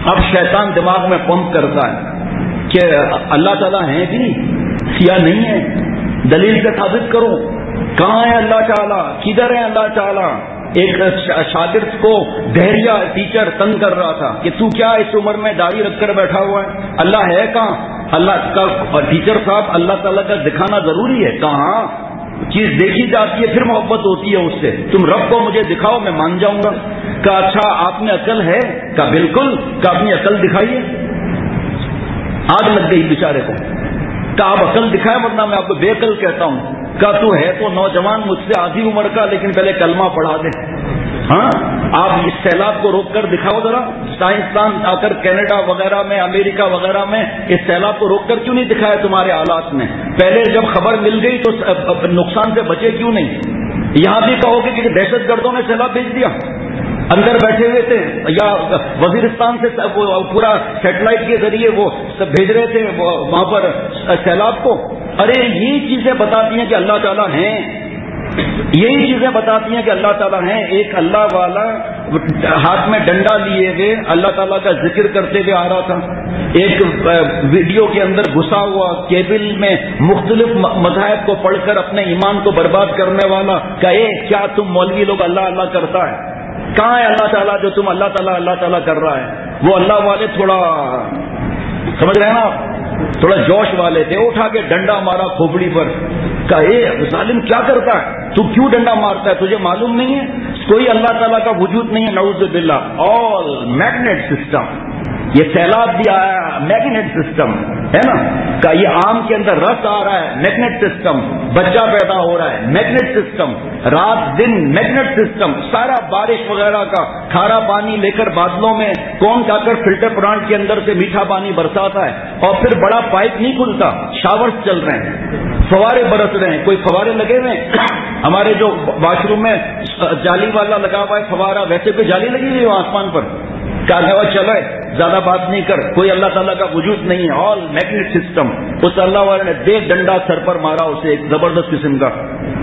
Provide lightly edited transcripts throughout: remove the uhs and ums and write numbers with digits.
اب شیطان دماغ میں پمپ کرتا ہے کہ اللہ تعالیٰ ہیں بھی یا نہیں ہے، دلیل سے ثابت کرو، کہاں ہے اللہ تعالیٰ، کدھر ہے اللہ تعالیٰ. ایک شاگرد کو دہریا ٹیچر تنگ کر رہا تھا کہ تو کیا اس عمر میں داڑھی رکھ کر بیٹھا ہوا ہے، اللہ ہے کہاں. اللہ کا ٹیچر صاحب اللہ تعالیٰ کا دکھانا ضروری ہے، کہاں چیز دیکھی جاتی ہے پھر محبت ہوتی ہے اس سے. تم رب کو مجھے دکھاؤ میں مان جاؤں گا. کہا اچھا آپ میں عقل ہے؟ کہا بالکل. کہا اپنی عقل دکھائیے. آگ لگ گئی بیچارے کو. کہا آپ عقل دکھائے ورنہ میں آپ کو بے عقل کہتا ہوں. کہا تو ہے تو نوجوان مجھ سے آدھی عمر کا، لیکن پہلے کلمہ پڑھا دے. ہاں آپ اس سیلاب کو روک کر دکھاؤ ذرا. سائنسدان آ کر کینیڈا وغیرہ میں، امریکہ وغیرہ میں اس سیلاب کو روک کر کیوں نہیں دکھایا تمہارے حالات میں؟ پہلے جب خبر مل گئی تو نقصان سے بچے کیوں نہیں؟ یہاں بھی کہو گے کہ دہشت گردوں نے سیلاب بھیج دیا، اندر بیٹھے ہوئے تھے، یا وزیرستان سے پورا سیٹلائٹ کے ذریعے وہ سب بھیج رہے تھے وہاں پر سیلاب کو. ارے یہی چیزیں بتاتی ہیں کہ اللہ تعالیٰ ہیں، یہی چیزیں بتاتی ہیں کہ اللہ تعالیٰ ہیں. ایک اللہ والا ہاتھ میں ڈنڈا لیے ہوئے اللہ تعالیٰ کا ذکر کرتے ہوئے آ رہا تھا. ایک ویڈیو کے اندر گھسا ہوا کیبل میں مختلف مذاہب کو پڑھ کر اپنے ایمان کو برباد کرنے والا کہے کیا تم مولوی لوگ اللہ اللہ کرتا ہے؟ کہاں ہے اللہ تعالیٰ جو تم اللہ تعالیٰ کر رہا ہے؟ وہ اللہ والے تھوڑا سمجھ رہے ہیں نا، تھوڑا جوش والے تھے، اٹھا کے ڈنڈا مارا کھوپڑی پر. کہا اے ظالم کیا کرتا ہے تو، کیوں ڈنڈا مارتا ہے؟ تجھے معلوم نہیں ہے کوئی اللہ تعالیٰ کا وجود نہیں ہے؟ نعوذ باللہ. آل میگنیٹ سسٹم، یہ سیلاب بھی آیا میگنیٹ سسٹم ہے نا. کہ یہ آم کے اندر رس آ رہا ہے میگنیٹ سسٹم، بچہ پیدا ہو رہا ہے میگنیٹ سسٹم، رات دن میگنیٹ سسٹم، سارا بارش وغیرہ کا کھارا پانی لے کر بادلوں میں کون جا کر فلٹر پلانٹ کے اندر سے میٹھا پانی برساتا ہے، اور پھر بڑا پائپ نہیں کھلتا، شاورز چل رہے ہیں، فوارے برس رہے ہیں. کوئی فوارے لگے ہوئے ہیں ہمارے جو واش روم میں جالی والا لگا ہوا ہے فوارہ، ویسے کوئی جالی لگی ہوئی ہے آسمان پر؟ کہا چلو زیادہ بات نہیں کر، کوئی اللہ تعالیٰ کا وجود نہیں ہے. آل میگنیٹ سسٹم. اس اللہ والے نے دے ڈنڈا سر پر مارا اسے ایک زبردست قسم کا.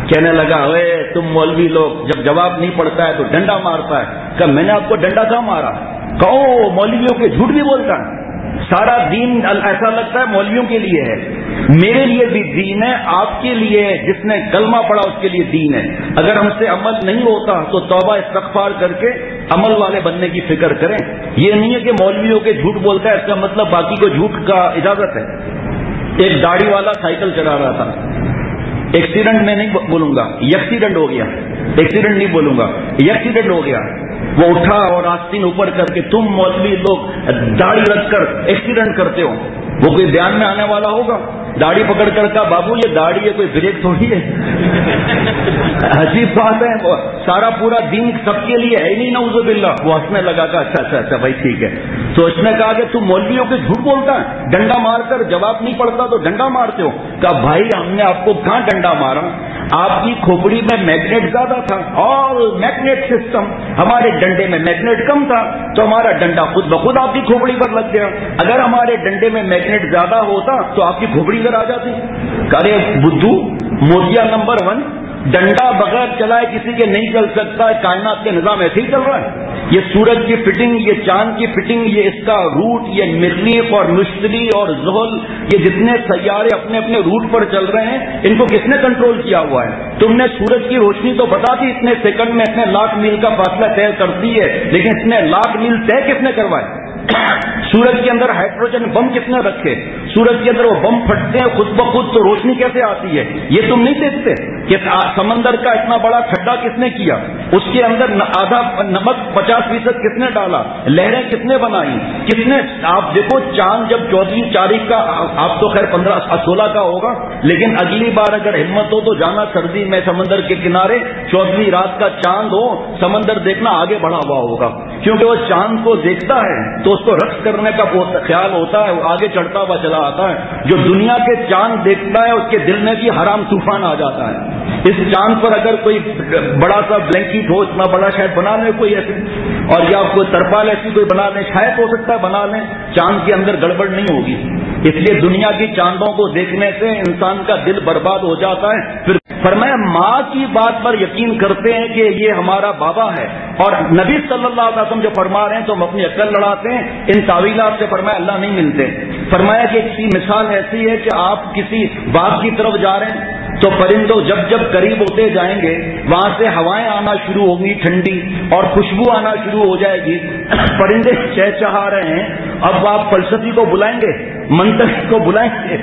کہنے لگا اے تم مولوی لوگ جب جواب نہیں پڑتا ہے تو ڈنڈا مارتا ہے. کہ میں نے آپ کو ڈنڈا کہاں مارا؟ کہو مولویوں کے جھوٹ بھی بولتا ہے. سارا دین ایسا لگتا ہے مولویوں کے لیے ہے، میرے لیے بھی دین ہے، آپ کے لیے جس نے کلمہ پڑھا اس کے لیے دین ہے. اگر ہم سے عمل نہیں ہوتا تو توبہ استغفار کر کے عمل والے بننے کی فکر کریں. یہ نہیں ہے کہ مولویوں کے جھوٹ بولتا ہے اس کا مطلب باقی کو جھوٹ کا اجازت ہے. ایک داڑھی والا سائیکل چلا رہا تھا، ایکسیڈنٹ میں نہیں بولوں گا، ایکسیڈنٹ ہو گیا، ایکسیڈنٹ نہیں بولوں گا، ایکسیڈنٹ ہو گیا. وہ اٹھا اور آستین اوپر کر کے تم مولوی لوگ داڑھی رکھ کر ایکسیڈنٹ کرتے ہو. وہ کوئی بیان میں آنے والا ہوگا؟ داڑھی پکڑ کر کہا بابو یہ داڑھی ہے کوئی بریک تھوڑی ہے. عجیب بات ہے، سارا پورا دین سب کے لیے ہے نہیں نعوذ باللہ. وہ ہنسنے لگا کہ اچھا بھائی ٹھیک ہے. تو اس نے کہا کہ تم مولویوں کے جھوٹ بولتا ہے، ڈنڈا مار کر جواب نہیں پڑتا تو ڈنڈا مارتے ہو. کہا بھائی ہم نے آپ کو کہاں ڈنڈا مارا، آپ کی کھوپڑی میں میگنیٹ زیادہ تھا، اور میگنیٹ سسٹم، ہمارے ڈنڈے میں میگنیٹ کم تھا تو ہمارا ڈنڈا خود بخود آپ کی کھوپڑی پر لگ گیا. اگر ہمارے ڈنڈے میں میگنیٹ زیادہ ہوتا تو آپ کی کھوپڑی ادھر آ جاتی. ارے بدھو موتیا نمبر 1، ڈنڈا بغیر چلائے کسی کے نہیں چل سکتا. کائنات کے نظام ایسے ہی چل رہا ہے. یہ سورج کی فٹنگ، یہ چاند کی فٹنگ، یہ اس کا روٹ، یہ مریخ اور مشتری اور زحل، یہ جتنے سیارے اپنے اپنے روٹ پر چل رہے ہیں ان کو کس نے کنٹرول کیا ہوا ہے؟ تم نے سورج کی روشنی تو بتا دی اتنے سیکنڈ میں اتنے لاکھ میل کا فاصلہ طے کرتی ہے، لیکن اتنے لاکھ میل طے کس نے کروائے؟ سورج کے اندر ہائیڈروجن بم کس نے رکھے؟ سورج کے اندر وہ بم پھٹتے ہیں خود بخود تو روشنی کیسے آتی ہے؟ یہ تم نہیں دیکھتے کہ سمندر کا اتنا بڑا کھڈا کس نے کیا؟ اس کے اندر آدھا نمک 50% کس نے ڈالا؟ لہریں کس نے بنائی؟ کس نے؟ آپ دیکھو چاند جب 14 تاریخ کا، آپ تو خیر 15-16 کا ہوگا، لیکن اگلی بار اگر ہمت ہو تو جانا سردی میں سمندر کے کنارے، 14ویں رات کا چاند ہو، سمندر دیکھنا آگے بڑھا ہوا ہوگا، کیونکہ وہ چاند کو دیکھتا ہے تو اس کو رقص کرنے کا خیال ہوتا ہے، وہ آگے چڑھتا ہوا چلا آتا ہے. جو دنیا کے چاند دیکھتا ہے اس کے دل میں بھی حرام طوفان آ جاتا ہے. اس چاند پر اگر کوئی بڑا سا بلینکٹ ہو، اتنا بڑا شاید بنا لیں کوئی ایسے، اور یا کوئی ترپال ایسی کوئی بنا لیں، شاید ہو سکتا ہے بنا لیں، چاند کے اندر گڑبڑ نہیں ہوگی. اس لیے دنیا کی چاندوں کو دیکھنے سے انسان کا دل برباد ہو جاتا ہے. پھر فرمایا ماں کی بات پر یقین کرتے ہیں کہ یہ ہمارا بابا ہے، اور نبی صلی اللہ علیہ وسلم جو فرما رہے ہیں تو ہم اپنی عقل لڑاتے ہیں ان تعویلات سے۔ فرمایا اللہ نہیں ملتے۔ فرمایا کہ کسی مثال ایسی ہے کہ آپ کسی باغ کی طرف جا رہے ہیں تو پرندوں جب جب قریب ہوتے جائیں گے وہاں سے ہوائیں آنا شروع ہوں گی ٹھنڈی، اور خوشبو آنا شروع ہو جائے گی، پرندے چہچہا رہے ہیں۔ اب آپ فلسفی کو بلائیں گے، منطقی کو بلائیں گے؟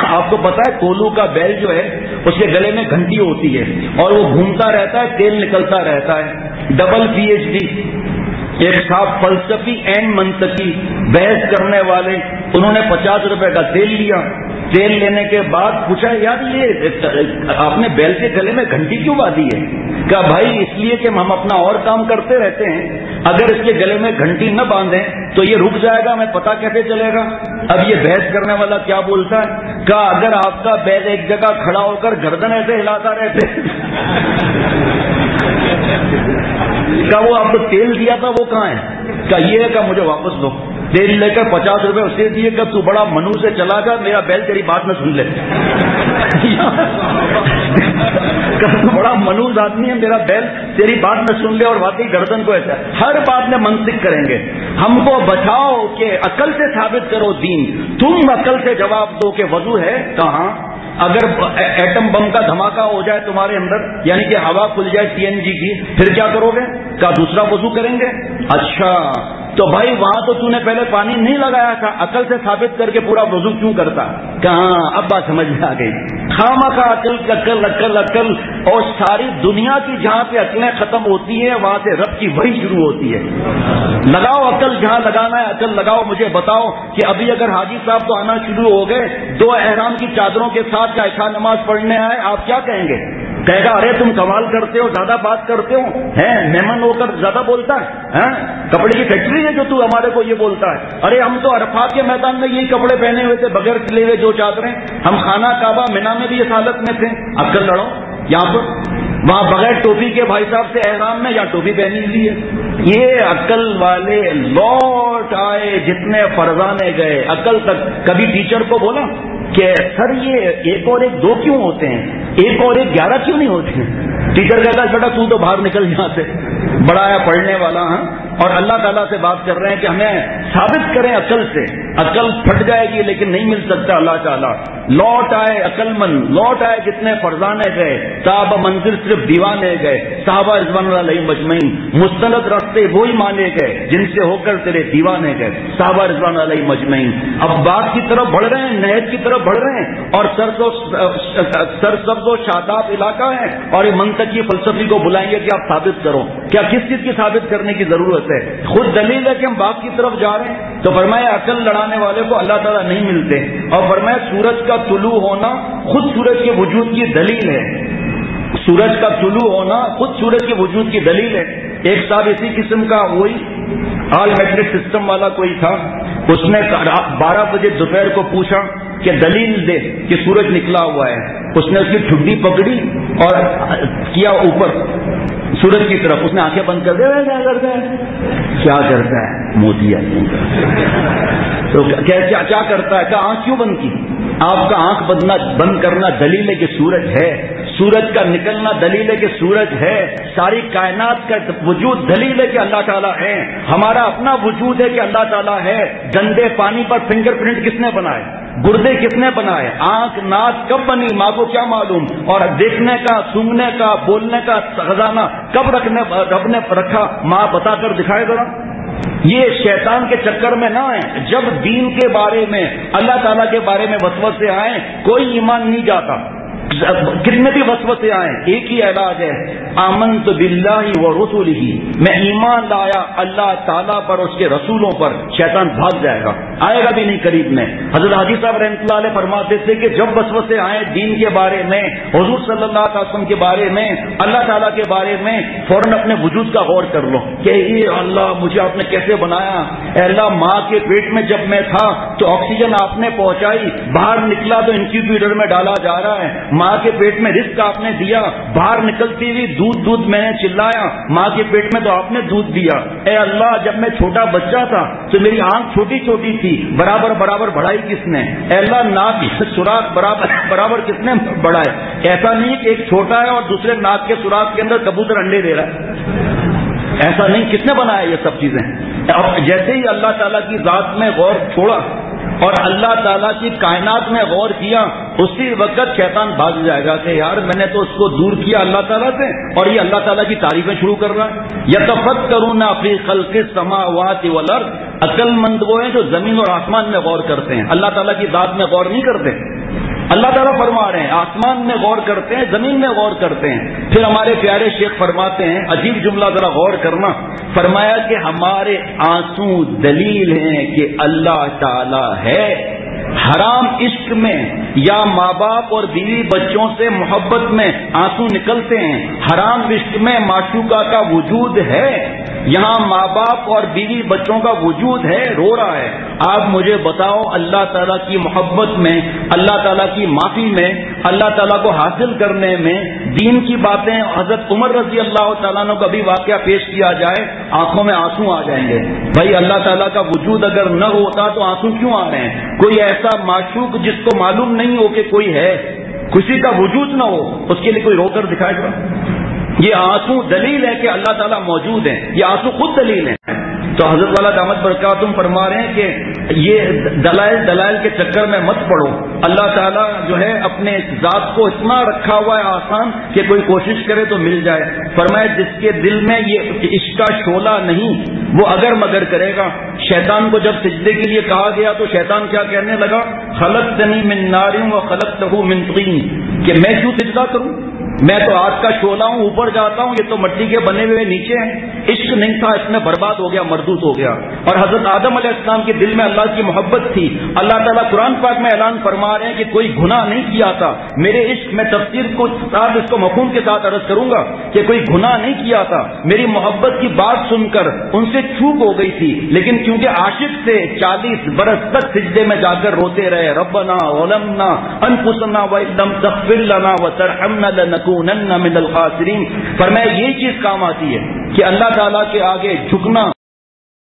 آپ کو پتا ہے کولو کا بیل جو ہے اس کے گلے میں گھنٹی ہوتی ہے اور وہ گھومتا رہتا ہے، تیل نکلتا رہتا ہے۔ ڈبل PhD ایک صاحب فلسفی اینڈ منطقی بحث کرنے والے، انہوں نے 50 روپے کا تیل لیا۔ تیل لینے کے بعد پوچھا یار یہ آپ نے بیل کے گلے میں گھنٹی کیوں باندھی ہے؟ کہا بھائی اس لیے کہ ہم اپنا اور کام کرتے رہتے ہیں، اگر اس کے گلے میں گھنٹی نہ باندھیں تو یہ رک جائے گا، ہمیں پتہ کیسے چلے گا؟ اب یہ بحث کرنے والا کیا بولتا ہے؟ کہا اگر آپ کا بیل ایک جگہ کھڑا ہو کر گردن ایسے ہلاتا رہتے کہا وہ آپ کو تیل دیا تھا وہ کہاں ہے؟ کہا یہ ہے کہ مجھے واپس دو۔ تیل لے کر 50 روپے اسے دیے کہ تو بڑا منو سے چلا جا، میرا بیل تیری بات نہ سن لے۔ تو بڑا منوز آدمی ہے، میرا بیل تیری بات نہ سن لے، اور واقعی گردن کو ایسا ہر بات میں منطق کریں گے۔ ہم کو بچاؤ کہ عقل سے ثابت کرو دین، تم عقل سے جواب دو کہ وضو ہے کہاں؟ اگر ایٹم بم کا دھماکہ ہو جائے تمہارے اندر، یعنی کہ ہوا کھل جائے CNG کی، پھر کیا کرو گے؟ کیا دوسرا وضو کریں گے؟ اچھا تو بھائی وہاں تو تو نے پہلے پانی نہیں لگایا تھا، عقل سے ثابت کر کے پورا وضو کیوں کرتا؟ کہاں اب بات سمجھ میں آ گئی۔ خامہ کا عقل عقل عقل عقل، اور ساری دنیا کی جہاں پہ عقلیں ختم ہوتی ہیں وہاں سے رب کی وحی شروع ہوتی ہے۔ لگاؤ عقل جہاں لگانا ہے، عقل لگاؤ۔ مجھے بتاؤ کہ ابھی اگر حاجی صاحب تو آنا شروع ہو گئے، 2 احرام کی چادروں کے ساتھ کا عشاء نماز پڑھنے آئے، آپ کیا کہیں گے؟ کہے گا ارے تم کمال کرتے ہو، زیادہ بات کرتے ہو، مہمان ہو کر زیادہ بولتا ہے، کپڑے کی فیکٹری ہے جو تو ہمارے کو یہ بولتا ہے؟ ارے ہم تو عرفات کے میدان میں یہی کپڑے پہنے ہوئے تھے بغیر سلے ہوئے 2 چادریں، ہم خانہ کعبہ مینا میں بھی اس حالت میں تھے۔ عقل لڑو یہاں پر، وہاں بغیر ٹوپی کے بھائی صاحب سے احرام میں یا ٹوپی پہنی ہوئی ہے۔ یہ عقل والے لوٹ آئے جتنے فرزانے گئے عقل تک۔ کبھی ٹیچر کو بولا کہ سر یہ 1 اور 1 2 کیوں ہوتے ہیں، 1 اور 1 11 کیوں نہیں ہوتے ہیں؟ ٹیچر کہتا ہے بیٹا تو باہر نکل یہاں سے، بڑا ہے پڑھنے والا۔ ہاں، اور اللہ تعالیٰ سے بات کر رہے ہیں کہ ہمیں ثابت کریں عقل سے۔ عقل پھٹ جائے گی لیکن نہیں مل سکتا اللہ تعالیٰ۔ لوٹ آئے عقل مند، لوٹ آئے جتنے فرزانے گئے، صحابہ منزل صرف دیوانے گئے، صحابہ رضوان اللہ علیہم مجمعین، مستند راستے وہی مانے گئے جن سے ہو کر تیرے دیوانے گئے، صحابہ رضوان اللہ علیہم مجمعین۔ اب بات کی طرف بڑھ رہے ہیں، نہج کی طرف بڑھ رہے ہیں، اور سرسبز و شاداب علاقہ ہے، اور یہ منطقی فلسفی کو بلائیں گے کہ آپ ثابت کرو۔ کیا کس چیز کی ثابت کرنے کی ضرورت ہے؟ خود دلیل ہے کہ ہم باغ کی طرف جا رہے ہیں۔ تو فرمایا عقل لڑانے والے کو اللہ تعالیٰ نہیں ملتے، اور فرمایا سورج کا طلوع ہونا خود سورج کے وجود کی دلیل ہے۔ سورج کا طلوع ہونا خود سورج کے وجود کی دلیل ہے۔ ایک صاحب اسی قسم کا وہی آل میٹرک سسٹم والا کوئی تھا، اس نے 12 بجے دوپہر کو پوچھا کہ دلیل دے کہ سورج نکلا ہوا ہے۔ اس نے اس کی ٹھڈی پکڑی اور کیا اوپر سورج کی طرف، اس نے آنکھیں بند کر دیا۔ کیا کرتا ہے؟ کیا کرتا ہے مودی آدمی؟ تو کیا کرتا ہے؟ کہ آنکھ کیوں بند کی؟ آپ کا آنکھ بند کرنا دلیل ہے کہ سورج ہے، سورج کا نکلنا دلیل ہے کہ سورج ہے، ساری کائنات کا وجود دلیل ہے کہ اللہ تعالیٰ ہے، ہمارا اپنا وجود ہے کہ اللہ تعالیٰ ہے۔ گندے پانی پر فنگر پرنٹ کس نے بنائے؟ گردے کس نے بنائے؟ آنکھ ناک کب بنی ماں کو کیا معلوم؟ اور دیکھنے کا، سونگنے کا، بولنے کا خزانہ کب رب نے رکھا؟ ماں بتا کر دکھائے ذرا۔ یہ شیطان کے چکر میں نہ آئیں۔ جب دین کے بارے میں، اللہ تعالیٰ کے بارے میں وسوسے آئیں، کوئی ایمان نہیں جاتا۔ کتنے بھی وسوسے آئیں، ایک ہی علاج ہے، آمنت باللہ ورسولہ، میں ایمان لایا اللہ تعالیٰ پر، اس کے رسولوں پر، شیطان بھاگ جائے گا، آئے گا بھی نہیں قریب میں۔ حضرت حاجی صاحب رحمۃ اللہ علیہ فرماتے تھے کہ جب وسوسے آئیں دین کے بارے میں، حضور صلی اللہ علیہ وسلم کے بارے میں، اللہ تعالیٰ کے بارے میں، فوراً اپنے وجود کا غور کر لو کہ اے اللہ مجھے آپ نے کیسے بنایا؟ اے اللہ ماں کے پیٹ میں جب میں تھا تو آکسیجن آپ نے پہنچائی، باہر نکلا تو انکیوبیٹر میں ڈالا جا رہا ہے، ماں کے پیٹ میں رزق آپ نے دیا، باہر نکلتی ہوئی دودھ دودھ میں نے چلایا، ماں کے پیٹ میں تو آپ نے دودھ دیا۔ اے اللہ جب میں چھوٹا بچہ تھا تو میری آنکھ چھوٹی چھوٹی تھی، برابر برابر بڑھائی کس نے؟ اے اللہ ناک سوراخ برابر برابر کس نے بڑھائے؟ ایسا نہیں کہ ایک چھوٹا ہے اور دوسرے ناک کے سوراخ کے اندر کبوتر انڈے دے رہا ہے، ایسا نہیں، کس نے بنایا یہ سب چیزیں؟ اب جیسے ہی اللہ تعالیٰ کی ذات میں غور چھوڑا اور اللہ تعالیٰ کی کائنات میں غور کیا، اسی وقت شیطان بھاگ جائے گا کہ یار میں نے تو اس کو دور کیا اللہ تعالیٰ سے، اور یہ اللہ تعالیٰ کی تعریفیں شروع کر رہا ہے۔ یتفکرون فی خلق السماوات والارض، عقل مند وہ ہیں جو زمین اور آسمان میں غور کرتے ہیں، اللہ تعالیٰ کی ذات میں غور نہیں کرتے۔ اللہ تعالیٰ فرما رہے ہیں آسمان میں غور کرتے ہیں، زمین میں غور کرتے ہیں۔ پھر ہمارے پیارے شیخ فرماتے ہیں، عجیب جملہ ذرا غور کرنا، فرمایا کہ ہمارے آنسو دلیل ہیں کہ اللہ تعالیٰ ہے۔ حرام عشق میں یا ماں باپ اور بیوی بچوں سے محبت میں آنسو نکلتے ہیں، حرام عشق میں معشوقہ کا وجود ہے، یہاں ماں باپ اور بیوی بچوں کا وجود ہے، رو رہا ہے۔ آپ مجھے بتاؤ اللہ تعالیٰ کی محبت میں، اللہ تعالیٰ کی معافی میں، اللہ تعالیٰ کو حاصل کرنے میں دین کی باتیں، حضرت عمر رضی اللہ تعالیٰ عنہ کا بھی واقعہ پیش کیا جائے، آنکھوں میں آنسو آ جائیں گے۔ بھائی اللہ تعالیٰ کا وجود اگر نہ ہوتا تو آنسو کیوں آ رہے ہیں؟ کوئی ایسا معشوق جس کو معلوم نہیں ہو کہ کوئی ہے، کسی کا وجود نہ ہو، اس کے لیے کوئی رو کر دکھائے گا؟ یہ آنسو دلیل ہے کہ اللہ تعالیٰ موجود ہے، یہ آنسو خود دلیل ہے۔ تو حضرت والا دامت برکاتہم فرما رہے ہیں کہ یہ دلائل کے چکر میں مت پڑو، اللہ تعالیٰ جو ہے اپنے ذات کو اتنا رکھا ہوا ہے آسان کہ کوئی کوشش کرے تو مل جائے۔ فرمایا جس کے دل میں یہ عشق کا شعلہ نہیں وہ اگر مگر کرے گا۔ شیطان کو جب سجدے کے لیے کہا گیا تو شیطان کیا کہنے لگا؟ خلقتنی من نار و خلقتہ من طین، کہ میں کیوں سجدہ کروں، میں تو آگ کا شعلہ ہوں، اوپر جاتا ہوں، یہ تو مٹی کے بنے ہوئے نیچے ہیں۔ عشق نہیں تھا، اس میں برباد ہو گیا، مردود ہو گیا۔ اور حضرت آدم علیہ السلام کے دل میں اللہ کی محبت تھی۔ اللہ تعالیٰ قرآن پاک میں اعلان فرما رہے ہیں کہ کوئی گناہ نہیں کیا تھا میرے عشق میں، تفسیر کو ساتھ اس کو مفہوم کے ساتھ عرض کروں گا کہ کوئی گناہ نہیں کیا تھا، میری محبت کی بات سن کر ان سے چوک ہو گئی تھی، لیکن کیونکہ عاشق سے 40 برس تک سجدے میں جا کر روتے رہے، ربنا ظلمنا انفسنا وان لم تغفر لنا وترحمنا لنکونن من الخاسرین۔ فرمایا یہ چیز کام آتی ہے کہ اللہ تعالیٰ کے آگے جھکنا